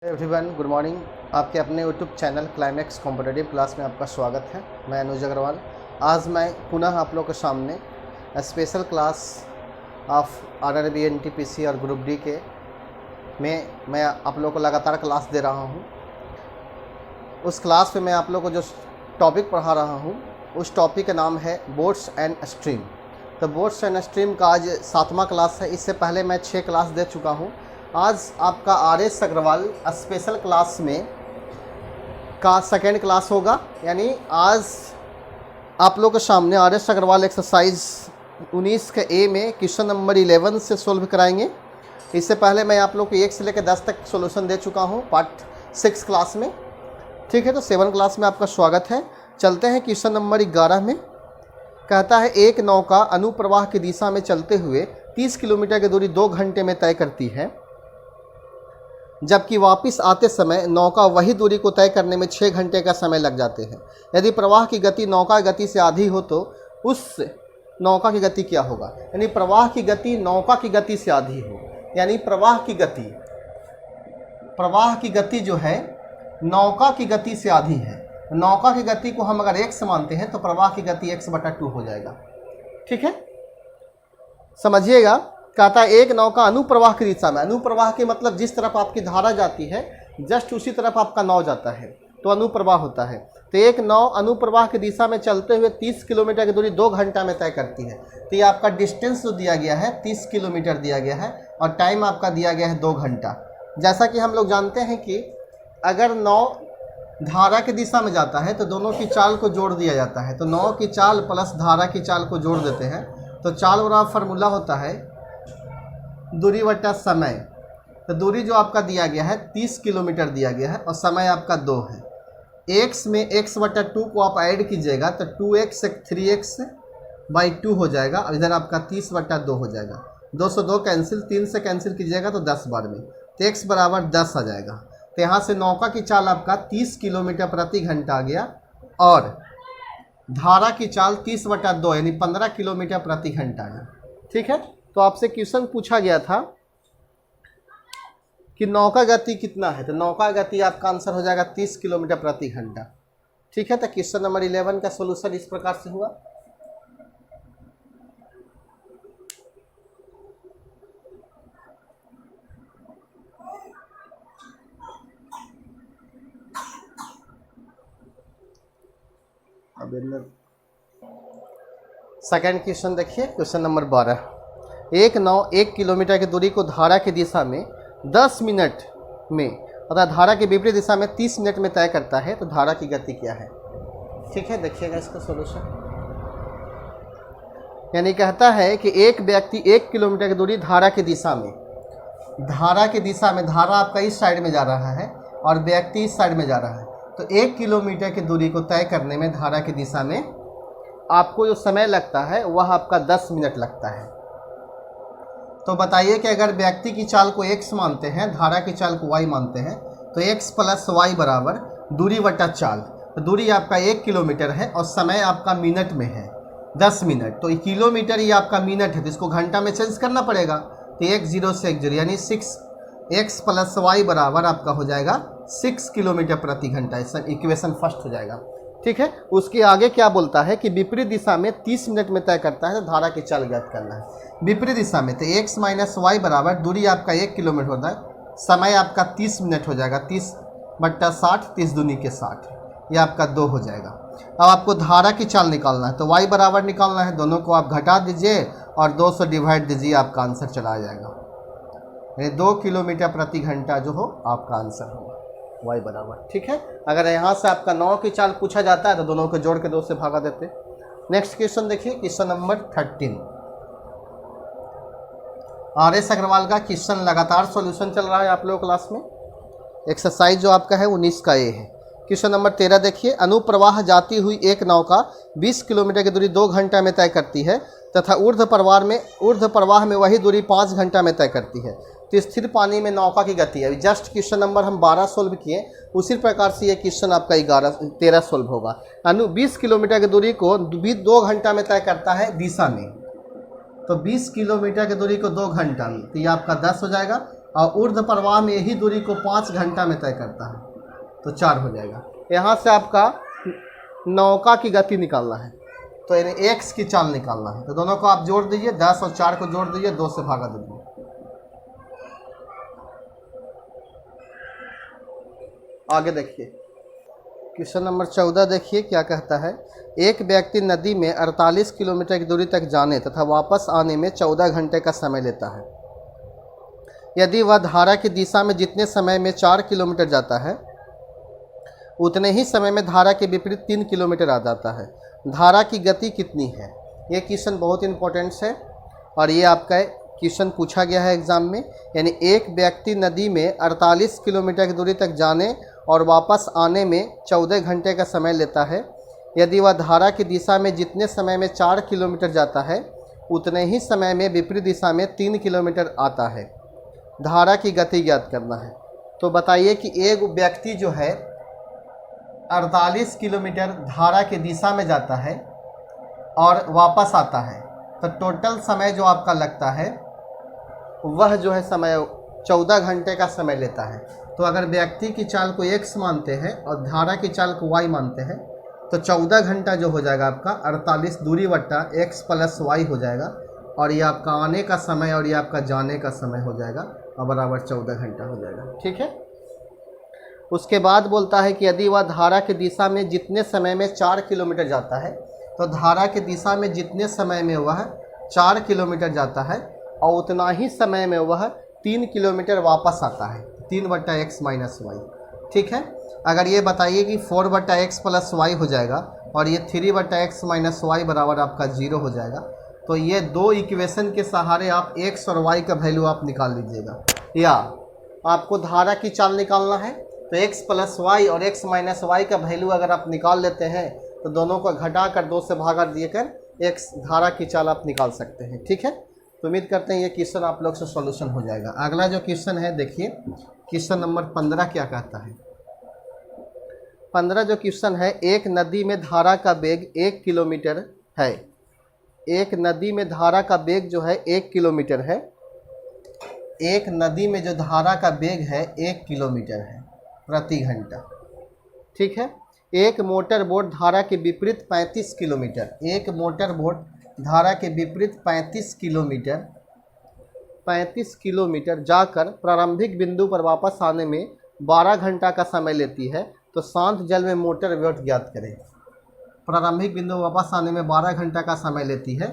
Everyone good morning. आपके अपने YouTube channel climax competitive class में आपका स्वागत है। मैं अनुज अग्रवाल। आज मैं पुनः आप लोगों के सामने special class of RRB NTPC और ग्रुप डी के में मैं आप लोगों को लगातार क्लास दे रहा हूं। उस क्लास में मैं आप लोगों को जो टॉपिक पढ़ा रहा हूं उस टॉपिक का नाम है बोट्स एंड स्ट्रीम। तो बोट्स एंड स्ट्रीम का आज 7वां क्लास है। इससे पहले मैं 6 क्लास दे चुका हूं। आज आपका आर.एस. अग्रवाल स्पेशल क्लास में का सेकेंड क्लास होगा। यानी आज आप लोग के सामने आर.एस. अग्रवाल एक्सरसाइज 19 के ए में क्वेश्चन नंबर 11 से सोल्व कराएंगे। इससे पहले मैं आप लोग को 1 से लेकर 10 तक सॉल्यूशन दे चुका हूं पार्ट 6 क्लास में। ठीक है, तो 7 क्लास में आपका स्वागत है। चलते हैं क्वेश्चन नंबर 11 में। कहता है एक नौका अनुप्रवाह की दिशा में चलते हुए 30 किलोमीटर की दूरी 2 घंटे में तय करती है, जबकि वापस आते समय नौका वही दूरी को तय करने में 6 घंटे का समय लग जाते हैं। यदि प्रवाह की गति नौका की गति से आधी हो तो उस नौका की गति क्या होगा। यानी प्रवाह की गति नौका की गति से आधी हो, यानी प्रवाह की गति जो है नौका की गति से आधी है। नौका की गति को हम अगर x मानते हैं तो प्रवाह की गति x/2 हो जाएगा। ठीक है, समझिएगा। कहता है एक नौका अनुप्रवाह की दिशा में, अनुप्रवाह के मतलब जिस तरफ आपकी धारा जाती है जस्ट उसी तरफ आपका नाव जाता है तो अनुप्रवाह होता है। तो एक नाव अनुप्रवाह की दिशा में चलते हुए 30 किलोमीटर की दूरी 2 घंटा में तय करती है। तो ये आपका डिस्टेंस जो दिया गया है 30 किलोमीटर दिया गया है और टाइम आपका दिया गया है 2 घंटा। जैसा कि हम लोग जानते हैं कि अगर नाव धारा की दिशा में जाता है तो दोनों की चाल को जोड़ दिया जाता है। तो नाव की चाल प्लस धारा की चाल को जोड़ देते हैं तो चाल वाला फार्मूला होता है दूरी बटा समय। तो दूरी जो आपका दिया गया है 30 किलोमीटर दिया गया है और समय आपका 2 है। x में x/2 को आप ऐड कीजिएगा तो 2x 3x/2 हो जाएगा और इधर आपका 30/2 हो जाएगा। 2 से 2 कैंसिल, 3 से कैंसिल कीजिएगा तो 10 बार में, तो x बराबर 10 आ जाएगा। तो यहाँ से नौका की चाल आपका 30 किलोमीटर प्रति घंटा आ गया और धारा की चाल 30/2 यानी 15 किलोमीटर प्रति घंटा है। ठीक है, तो आपसे क्वेश्चन पूछा गया था कि नौका गति कितना है, तो नौका गति आपका आंसर हो जाएगा 30 किलोमीटर प्रति घंटा। ठीक है, तो क्वेश्चन नंबर 11 का सॉल्यूशन इस प्रकार से हुआ। अब सेकेंड क्वेश्चन देखिए, क्वेश्चन नंबर 12। एक नाव 1 किलोमीटर की दूरी को धारा की दिशा में 10 मिनट में अर्थात धारा की विपरीत दिशा में 30 मिनट में तय करता है, तो धारा की गति क्या है। ठीक है, देखिएगा इसका सॉल्यूशन। यानी कहता है कि एक व्यक्ति 1 किलोमीटर की दूरी धारा की दिशा में धारा आपका इस साइड में जा रहा है और व्यक्ति इस साइड में जा रहा है। तो 1 किलोमीटर की दूरी को तय करने में धारा की दिशा में आपको जो समय लगता है वह आपका 10 मिनट लगता है। तो बताइए कि अगर व्यक्ति की चाल को x मानते हैं, धारा की चाल को y मानते हैं, तो x + y बराबर दूरी बटा चाल। तो दूरी आपका 1 किलोमीटर है और समय आपका मिनट में है 10 मिनट। तो किलोमीटर ही आपका मिनट है तो इसको घंटा में चेंज करना पड़ेगा। तो 1 0 से 1 0 यानी 6x + y बराबर आपका हो जाएगा 6 किलोमीटर प्रति घंटा। इसका इक्वेशन फर्स्ट हो जाएगा। ठीक है, उसके आगे क्या बोलता है कि विपरीत दिशा में 30 मिनट में तय करता है, तो धारा की चाल ज्ञात करना है। विपरीत दिशा में तो x - y बराबर दूरी आपका 1 किलोमीटर होता है, समय आपका 30 मिनट हो जाएगा। 30/60, 30 दूनी के 60, ये आपका 2 हो जाएगा। अब आपको धारा की चाल निकालना है तो y बराबर निकालना है। दोनों को आप घटा दीजिए और 2 से डिवाइड दीजिए, आपका आंसर चला जाएगा। यानी 2 किलोमीटर प्रति घंटा जो हो आपका आंसर होगा y बराबर। ठीक है, अगर यहाँ से आपका 9 की चाल पूछा जाता है तो दोनों को जोड़ के 2 से भागा देते। नेक्स्ट क्वेश्चन देखिए, क्वेश्चन नंबर 13। आर.एस. अग्रवाल का क्वेश्चन लगातार सॉल्यूशन चल रहा है आप लोगों क्लास में। एक्सरसाइज जो आपका है 19 का ए है। क्वेश्चन नंबर 13 देखिए, अनुप्रवाह जाती हुई एक नौका 20 किलोमीटर की दूरी 2 घंटा में तय करती है तथा ऊर्ध्व प्रवाह में वही दूरी 5 घंटा में तय करती है। तो स्थिर पानी में नौका की गति है। जस्ट क्वेश्चन नंबर हम 12 सोल्व किए, उसी प्रकार से ये क्वेश्चन आपका 13 सोल्व होगा। 20 किलोमीटर की दूरी को 2 घंटा में तय करता है दिशा में, तो 20 किलोमीटर की दूरी को 2 घंटा में, तो ये आपका 10 हो जाएगा। और ऊर्ध्व प्रवाह में यही दूरी को 5 घंटा में तय करता है, तो 4 हो जाएगा। यहाँ से आपका नौका की गति निकालना है, तो यानी एक्स की चाल निकालना है। तो दोनों को आप जोड़ दीजिए, 10 और 4 को जोड़ दीजिए, 2 से भागा दीजिए। आगे देखिए क्वेश्चन नंबर 14 देखिए क्या कहता है। एक व्यक्ति नदी में 48 किलोमीटर की दूरी तक जाने तथा वापस आने में 14 घंटे का समय लेता है। यदि वह धारा की दिशा में जितने समय में 4 किलोमीटर जाता है उतने ही समय में धारा के विपरीत 3 किलोमीटर आ जाता है, धारा की गति कितनी है? ये क्वेश्चन बहुत इंपॉर्टेंट है और ये आपका क्वेश्चन पूछा गया है एग्जाम में। यानी एक व्यक्ति नदी में 48 किलोमीटर की दूरी तक जाने और वापस आने में 14 घंटे का समय लेता है। यदि वह धारा की दिशा में जितने समय में 4 किलोमीटर जाता है उतने ही समय में विपरीत दिशा में 3 किलोमीटर आता है, धारा की गति ज्ञात करना है। तो बताइए कि एक व्यक्ति जो है 48 किलोमीटर धारा की दिशा में जाता है और वापस आता है, तो टोटल समय जो आपका लगता है वह जो है समय 14 घंटे का समय लेता है। तो अगर व्यक्ति की चाल को x मानते हैं और धारा की चाल को y मानते हैं तो 14 घंटा जो हो जाएगा आपका 48 दूरी वट्टा x प्लस y हो जाएगा, और ये आपका आने का समय और ये आपका जाने का समय हो जाएगा और बराबर 14 घंटा हो जाएगा। ठीक है। उसके बाद बोलता है कि यदि वह धारा की दिशा में जितने समय में 4 किलोमीटर जाता है, तो धारा की दिशा में जितने समय में वह 4 किलोमीटर जाता है और उतना ही समय में वह 3 किलोमीटर वापस आता है, 3/x माइनस वाई। ठीक है। अगर ये बताइए कि 4/x प्लस वाई हो जाएगा और ये 3/x माइनस वाई बराबर आपका 0 हो जाएगा, तो ये दो इक्वेशन के सहारे आप x और y का वैल्यू आप निकाल लीजिएगा। या आपको धारा की चाल निकालना है तो x प्लस वाई और x माइनस वाई का वैल्यू अगर आप निकाल लेते हैं तो दोनों को घटा कर 2 से भागा देकर x धारा की चाल आप निकाल सकते हैं। ठीक है। तो उम्मीद करते हैं ये क्वेश्चन आप लोग से सॉल्यूशन हो जाएगा। अगला जो क्वेश्चन है देखिए क्वेश्चन नंबर 15 क्या कहता है। 15 जो क्वेश्चन है, एक नदी में धारा का वेग 1 किलोमीटर है। एक नदी में धारा का वेग जो है 1 किलोमीटर है। एक नदी में जो धारा का वेग है 1 किलोमीटर है प्रति घंटा। ठीक है। एक मोटर बोट धारा के विपरीत 35 किलोमीटर, एक मोटर बोट धारा के विपरीत 35 किलोमीटर जाकर प्रारंभिक बिंदु पर वापस आने में 12 घंटा का समय लेती है, तो शांत जल में मोटर बोट ज्ञात करें। प्रारंभिक बिंदु वापस आने में 12 घंटा का समय लेती है,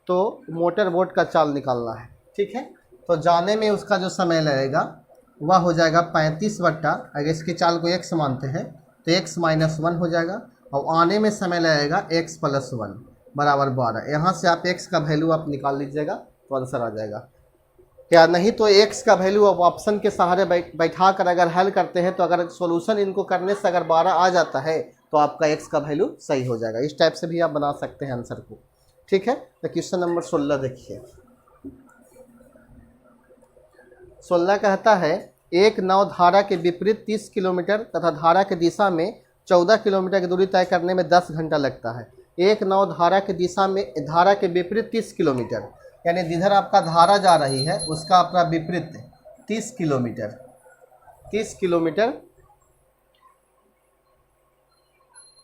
तो मोटर बोट का चाल निकालना है। ठीक है। तो जाने में उसका जो समय लगेगा वह हो जाएगा 35 वट्टा, अगर इसकी चाल को x मानते हैं तो x माइनस 1 हो जाएगा, और आने में समय लगेगा x प्लस 1 बराबर 12। यहाँ से आप x का वैल्यू आप निकाल लीजिएगा तो आंसर आ जाएगा। क्या नहीं तो x का वैल्यू आप ऑप्शन के सहारे बैठा कर अगर हल करते हैं तो अगर सॉल्यूशन इनको करने से अगर 12 आ जाता है तो आपका x का वैल्यू सही हो जाएगा। इस टाइप से भी आप बना सकते हैं आंसर को। ठीक है। तो क्वेश्चन नंबर 16 देखिए। 16 कहता है एक नाव धारा के विपरीत 30 किलोमीटर तथा धारा की दिशा में 14 किलोमीटर की दूरी तय करने में 10 घंटा लगता है। एक नाव धारा की दिशा में धारा के विपरीत 30 किलोमीटर, यानी जिधर आपका धारा जा रही है उसका अपना विपरीत 30 किलोमीटर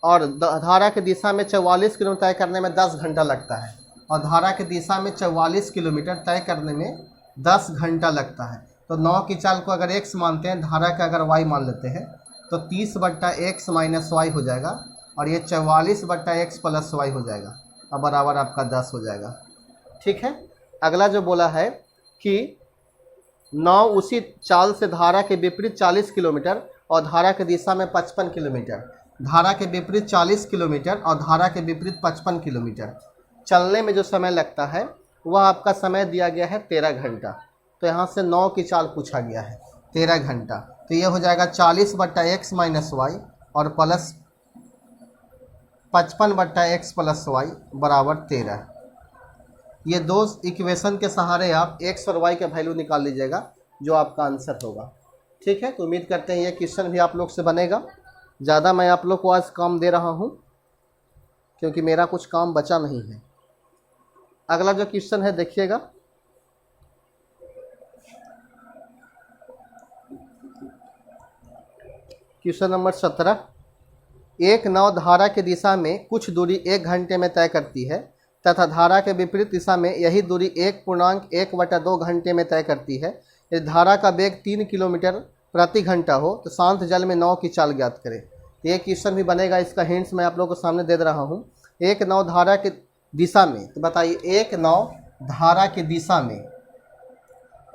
और धारा की दिशा में 44 किलोमीटर तय करने में 10 घंटा लगता है, और धारा की दिशा में 44 किलोमीटर तय करने में 10 घंटा लगता है। तो नाव की चाल को अगर x मानते हैं, धारा का अगर y मान लेते हैं, तो 30/x माइनस वाई हो जाएगा, और ये 44/x प्लस वाई हो जाएगा, और बराबर आपका 10 हो जाएगा। ठीक है। अगला जो बोला है कि नाव उसी चाल से धारा के विपरीत 40 किलोमीटर और धारा की दिशा में 55 किलोमीटर, धारा के विपरीत 40 किलोमीटर और धारा के विपरीत 55 किलोमीटर चलने में जो समय लगता है वह आपका समय दिया गया है 13 घंटा। तो यहाँ से 9 की चाल पूछा गया है 13 घंटा, तो ये हो जाएगा 40/x माइनस वाई और प्लस 55/x प्लस वाई बराबर 13। ये दो इक्वेशन के सहारे आप x और y का वैल्यू निकाल लीजिएगा जो आपका आंसर होगा। ठीक है। तो उम्मीद करते हैं ये क्वेश्चन भी आप लोग से बनेगा। ज़्यादा मैं आप लोग को आज काम दे रहा हूँ क्योंकि मेरा कुछ काम बचा नहीं है। अगला जो क्वेश्चन है देखिएगा, क्वेश्चन नंबर 17, एक नाव धारा की दिशा में कुछ दूरी 1 घंटे में तय करती है तथा धारा के विपरीत दिशा में यही दूरी 1.1/2 घंटे में तय करती है। यदि धारा का वेग 3 किलोमीटर प्रति घंटा हो तो शांत जल में नाव की चाल ज्ञात करें। तो ये क्वेश्चन भी बनेगा, इसका हिंट्स मैं आप लोगों को सामने दे रहा हूँ। एक नाव धारा की दिशा में, तो बताइए एक नाव धारा की दिशा में,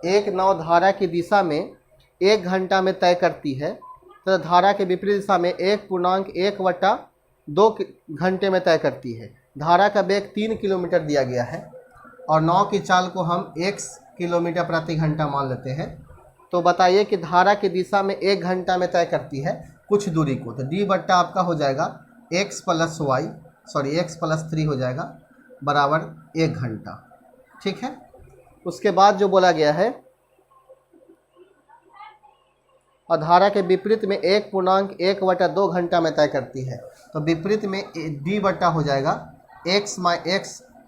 एक नाव धारा की दिशा में 1 घंटा में तय करती है तो धारा के विपरीत दिशा में 1.1/2 घंटे में तय करती है। धारा का वेग 3 किलोमीटर दिया गया है और नाव की चाल को हम x किलोमीटर प्रति घंटा मान लेते हैं। तो बताइए कि धारा की दिशा में 1 घंटा में तय करती है कुछ दूरी को, तो d बट्टा आपका हो जाएगा x प्लस 3 हो जाएगा बराबर 1 घंटा। ठीक है, उसके बाद जो बोला गया है, और धारा के विपरीत में 1.1/2 घंटा में तय करती है, तो विपरीत में d बट्टा हो जाएगा x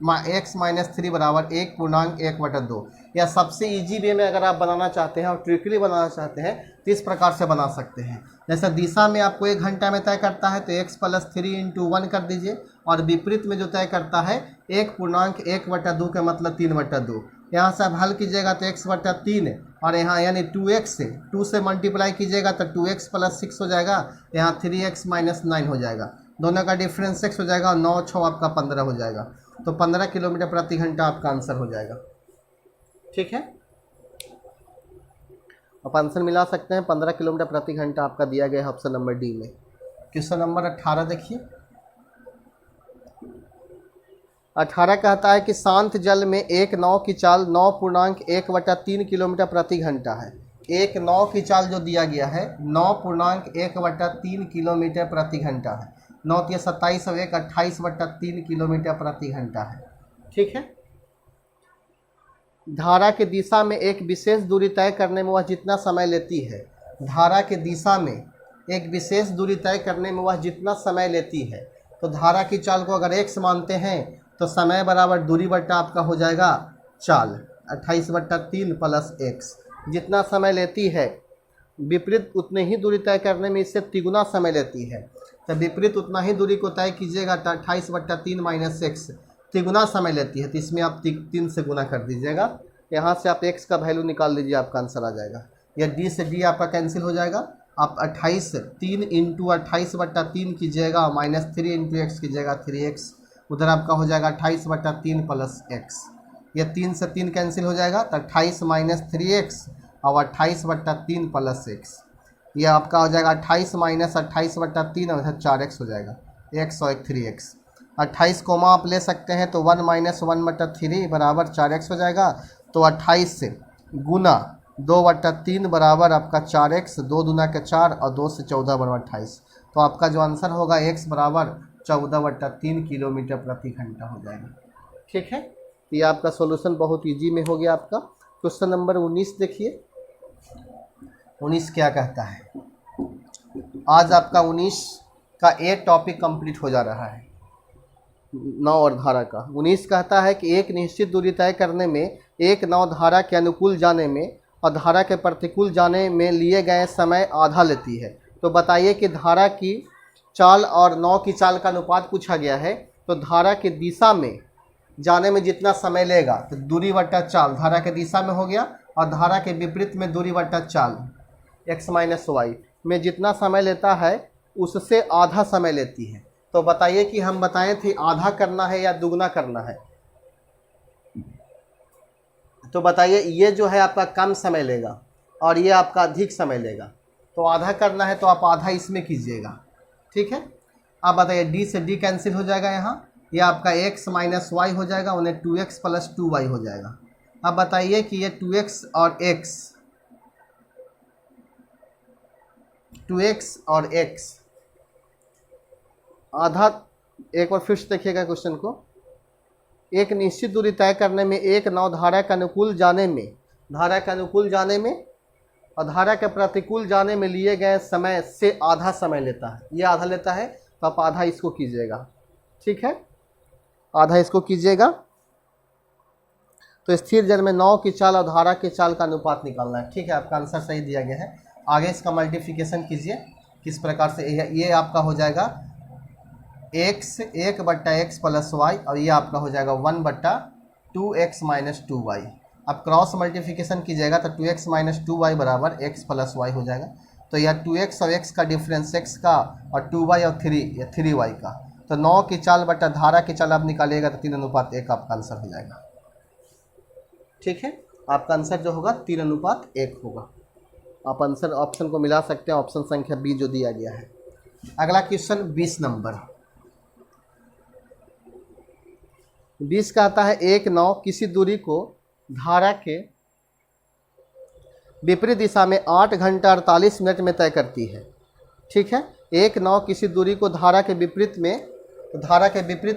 माइनस 3 बराबर 1.1/2। या सबसे इजी वे में अगर आप बनाना चाहते हैं और ट्रिकली बनाना चाहते हैं तो इस प्रकार से बना सकते हैं। जैसे दिशा में आपको 1 घंटा में तय करता है तो x प्लस 3 इंटू 1 कर दीजिए, और विपरीत में जो तय करता है 1.1/2 का मतलब 3/2। यहाँ से आप हल कीजिएगा तो x/3, और यहाँ यानी 2 से मल्टीप्लाई कीजिएगा तो 2x प्लस 6 हो जाएगा, यहाँ 3x माइनस 9 हो जाएगा, दोनों का डिफरेंस 6 हो जाएगा और 9 6 आपका 15 हो जाएगा। तो 15 किलोमीटर प्रति घंटा आपका आंसर हो जाएगा। ठीक है, आप आंसर मिला सकते हैं, 15 किलोमीटर प्रति घंटा आपका दिया गया है ऑप्शन नंबर डी में। क्वेश्चन नंबर 18 देखिए, 18 कहता है कि शांत जल में एक नाव की चाल 9.1/3 किलोमीटर प्रति घंटा है। एक नाव की चाल जो दिया गया है 9.1/3 किलोमीटर प्रति घंटा है। 9 × 27 और 1 28/3 किलोमीटर प्रति घंटा है। ठीक है, धारा की दिशा में एक विशेष दूरी तय करने में वह जितना समय लेती है, धारा की दिशा में एक विशेष दूरी तय करने में वह जितना समय लेती है, तो धारा की चाल को अगर x मानते हैं तो समय बराबर दूरी बट्टा आपका हो जाएगा चाल, 28/3 प्लस x। जितना समय लेती है विपरीत उतने ही दूरी तय करने में इससे तिगुना समय लेती है, तो विपरीत उतना ही दूरी को तय कीजिएगा तो 28/3 माइनस x तिगुना समय लेती है, तो इसमें आप 3 से गुना कर दीजिएगा। यहाँ से आप x का वैल्यू निकाल लीजिए, आपका आंसर आ जाएगा। या d से d आपका कैंसिल हो जाएगा, आप 3 इंटू 28/3 कीजिएगा, माइनस 3 इंटू x कीजिएगा 3x, उधर आपका हो जाएगा 28/3 प्लस x। यह 3 से 3 कैंसिल हो जाएगा तो 28 माइनस 3x और 28/3 प्लस x। यह आपका हो जाएगा 28 माइनस 28/3 और 4x हो जाएगा, x और 3x। 28 कोमा आप ले सकते हैं तो 1 माइनस 1/3 बराबर 4x हो जाएगा। तो 28 से गुना 2/3 बराबर आपका 4x, 2 दूना के 4 और 2 से 14 बराबर 28। तो आपका जो आंसर होगा x बराबर 14/3 किलोमीटर प्रति घंटा हो जाएगा। ठीक है, ये आपका सॉल्यूशन बहुत इजी में हो गया आपका। क्वेश्चन नंबर 19 देखिए, 19 क्या कहता है। आज आपका 19 का एक टॉपिक कंप्लीट हो जा रहा है, नाव और धारा का। 19 कहता है कि एक निश्चित दूरी तय करने में एक नाव धारा के अनुकूल जाने में और धारा के प्रतिकूल जाने में लिए गए समय आधा लेती है। तो बताइए कि धारा की चाल और नाव की चाल का अनुपात पूछा गया है। तो धारा की दिशा में जाने में जितना समय लेगा तो दूरी बट्टा चाल धारा के दिशा में हो गया, और धारा के विपरीत में दूरी बट्टा चाल x माइनस वाई में जितना समय लेता है उससे आधा समय लेती है। तो बताइए कि हम बताए थे आधा करना है या दुगना करना है, तो बताइए ये जो है आपका कम समय लेगा और ये आपका अधिक समय लेगा। तो आधा करना है तो आप आधा इसमें कीजिएगा। ठीक है, अब बताइए d से d कैंसिल हो जाएगा, यहाँ ये आपका x माइनस वाई हो जाएगा, उन्हें 2x प्लस 2y हो जाएगा। अब बताइए कि ये 2x और x आधा, एक बार फिर से देखिएगा क्वेश्चन को। एक निश्चित दूरी तय करने में एक नाव धारा के अनुकूल जाने में और धारा के प्रतिकूल जाने में लिए गए समय से आधा समय लेता है। ये आधा लेता है तो आप आधा इसको कीजिएगा। ठीक है, आधा इसको कीजिएगा। तो स्थिर जल में नाव की चाल और धारा की चाल का अनुपात निकालना है। ठीक है, आपका आंसर सही दिया गया है। आगे इसका मल्टीप्लिकेशन कीजिए। किस प्रकार से, ये आपका हो जाएगा x 1/x प्लस वाई, और ये आपका हो जाएगा 1/2x माइनस 2y। अब क्रॉस मल्टीप्लिकेशन कीजिएगा तो 2x माइनस 2y बराबर x प्लस वाई हो जाएगा। तो यह 2x और x का डिफरेंस x का, और 2y और 3y का, तो 9 की चाल बटा धारा की चाल आप निकालिएगा तो 3:1 आपका आंसर हो जाएगा। ठीक है, आपका आंसर जो होगा 3:1 होगा। आप आंसर ऑप्शन को मिला सकते हैं, ऑप्शन संख्या बी जो दिया गया है। अगला क्वेश्चन 20 नंबर। 20 का आता है 1-9 किसी दूरी को धारा के विपरीत दिशा में 8 घंटा 48 मिनट में तय करती है। ठीक है, 1-9 किसी दूरी को धारा के विपरीत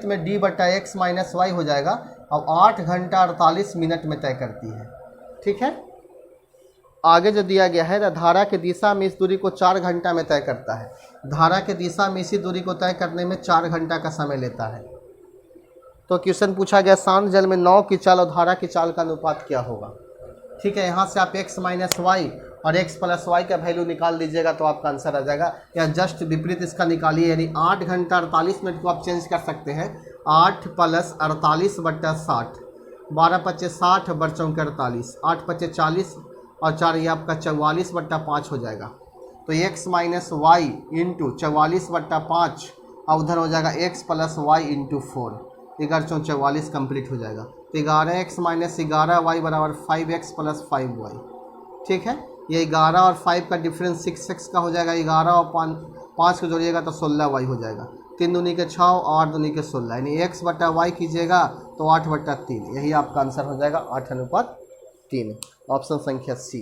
में d/x माइनस वाई हो जाएगा, अब 8 घंटा 48 मिनट में तय करती है। ठीक है, आगे जो दिया गया है, धारा के दिशा में इस दूरी को 4 घंटा में तय करता है। धारा के दिशा में इसी दूरी को तय करने में 4 घंटा का समय लेता है। तो क्वेश्चन पूछा गया शांत जल में 9 की चाल और धारा की चाल का अनुपात क्या होगा। ठीक है, यहाँ से आप x माइनस वाई और x प्लस वाई का वैल्यू निकाल दीजिएगा तो आपका आंसर आ जाएगा, या जस्ट विपरीत इसका निकालिए, यानी 8 घंटा 48 मिनट को आप चेंज कर सकते हैं। 8 + 48/60, 12×5 60 × 48, 8×5 40 और 4 ये आपका 44/5 हो जाएगा। तो x माइनस वाई इंटू 44/5 और उधर हो जाएगा x plus y into 4, 11×4 = 44 complete हो जाएगा। तो 11x माइनस 11y बराबर 5x प्लस 5y। ठीक है, ये 11 और 5 का डिफरेंस 6x का हो जाएगा। 11 और 5 को जोड़िएगा तो 16y हो जाएगा। 3 दूनी के 6 और 8 दूनी के 16, यानी x/y कीजिएगा तो 8/3। यही आपका आंसर हो जाएगा 8:3, ऑप्शन संख्या सी।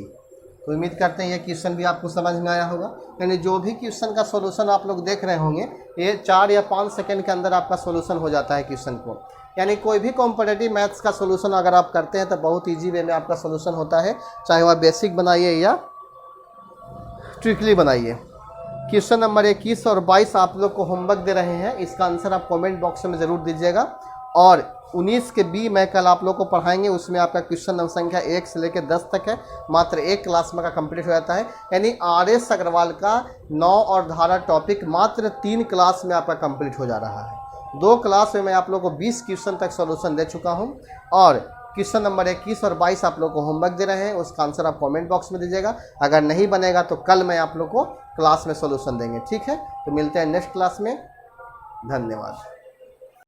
तो उम्मीद करते हैं ये क्वेश्चन भी आपको समझ में आया होगा। यानी जो भी क्वेश्चन का सॉल्यूशन आप लोग देख रहे होंगे, ये 4 या 5 सेकंड के अंदर आपका सॉल्यूशन हो जाता है क्वेश्चन को। यानी कोई भी कॉम्पिटिटिव मैथ्स का सॉल्यूशन अगर आप करते हैं तो बहुत इजी वे में आपका सॉल्यूशन होता है, चाहे वह बेसिक बनाइए या ट्रिकली बनाइए। क्वेश्चन नंबर 21 और 22 आप लोग को होमवर्क दे रहे हैं, इसका आंसर आप कमेंट बॉक्स में ज़रूर दीजिएगा। और 19 के बी मैं कल आप लोग को पढ़ाएंगे, उसमें आपका क्वेश्चन नंबर संख्या 1 से लेकर 10 तक है, मात्र 1 क्लास में का कंप्लीट हो जाता है। यानी RS अग्रवाल का 9 और धारा टॉपिक मात्र 3 क्लास में आपका कंप्लीट हो जा रहा है। 2 क्लास में मैं आप लोग को 20 क्वेश्चन तक सॉल्यूशन दे चुका हूं, और क्वेश्चन नंबर 21 और 22 आप लोग को होमवर्क दे रहे हैं, उसका आंसर आप कमेंट बॉक्स में दीजिएगा। अगर नहीं बनेगा तो कल मैं आप लोग को क्लास में सॉल्यूशन देंगे। ठीक है, तो मिलते हैं नेक्स्ट क्लास में। धन्यवाद।